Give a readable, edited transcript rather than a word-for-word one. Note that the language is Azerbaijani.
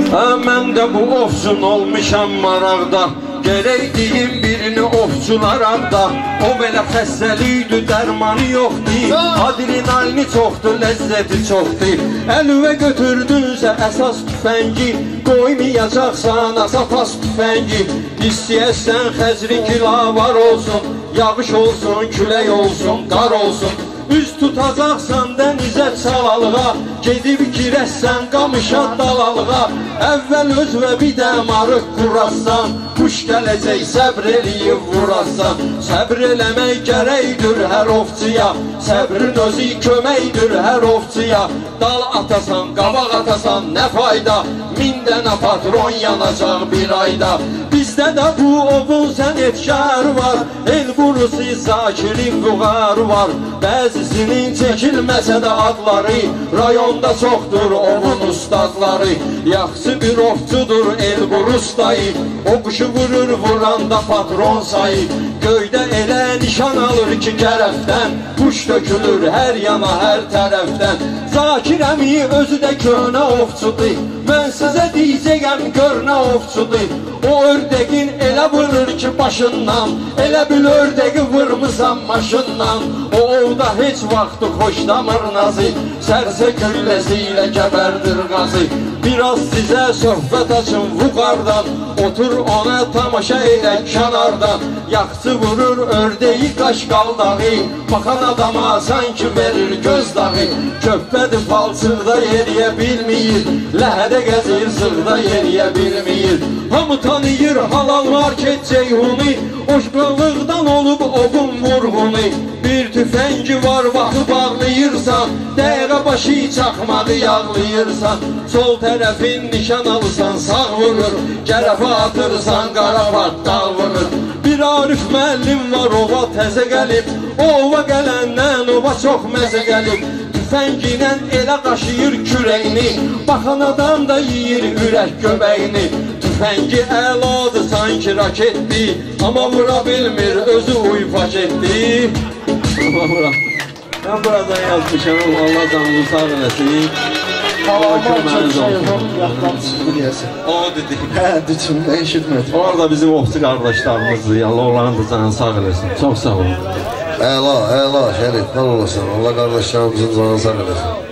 Mən də bu ofsun olmuşam maraqda, gerək deyim birini ofçular da. O belə xəstəlikdir, dərmanı yoxdur, adrenalini çoxdur, ləzzəti çoxdur. Əlüvə götürdünsə əsas tüfəngi, qoymayacaqsan asatas tüfəngi. İstəyəsən xəzri kilavar olsun, yağış olsun, külək olsun, qar olsun. Üz tutacaqsan dənizə çalalığa, gedib girəsən qamışa dalalığa. Əvvəl öz və bir də marıq qurasan, kuş gələcək səbr eləyib vurasan. Səbr eləmək gərəkdir hər ovçuya, səbrin özü köməkdir hər ovçuya. Dal atasan, qabaq atasan nə fayda, 1000 dənə patron yanacaq bir ayda. Bizdə də bu ovun sənətkar var, el qurusu Zakirin Vüqarı var. Bəzisinin çəkilməsə də adları, rayonda çoxdur ovun ustadları. Yaxşı bir ovçudur el qurus dayı, o quşu vurur vuranda patron sayı. Göydə elə nişan alır ki gərəfdən, quş dökülür hər yana hər tərəfdən. Zakir əmi özü də köhnə ovçudur, mən sizə deyəcəyəm görnə ovçudur. O ördəqin elə vurur ki başından, elə bil ördəqi vurmısan maşından. O ovda heç vaxtı xoşlamır nazı, sərsə gülləsi ilə gəbərdir qazı. Biraz sizə söhbət açın Vüqardan, otur ona tamaşa edək kənardan. Yaxçı vurur ördəyi qaşqaldağı, baxan adama sanki verir gözdağı. Köpbədir palçıqda yeriyə bilməyir, ləhədə gəzir sırda yeriyə bilməyir. Hamı tanıyır halal market Ceyhuni, oşqalıqdan olub ovun vurğunu. Bir tüfəngi var vaxtı bağlayırsan, dəqiqə başı çaxmağı yağlayırsan. Sol tərəfin nişan alırsan sağ vurur, gərəfə atırsan qara partdağ vurur. Bir Arif müəllim var ova təzə gəlib, ova gələndən ova çox məzə gəlib. Tüfənginlə elə qaşıyır kürəyini, baxan adam da yiyir ürək göbəyini. Tüfəngi əladır sanki raketdir, amma vura bilmir özü uy paketdir. Mən buradan yazmışam, Allah canını sağ eləsin. Halamam çok şeyim, yaxdan çıxdı deyəsin. O dedi. Hə, düçün, mən eşitmədim. Orada bizim ofçu qardaşlarımızdır, Allah onların da canını sağ eləsin. Çox sağ olun. Əla, əla, Şərif, var olasın. Allah qardaşlarımızın canını sağ eləsin.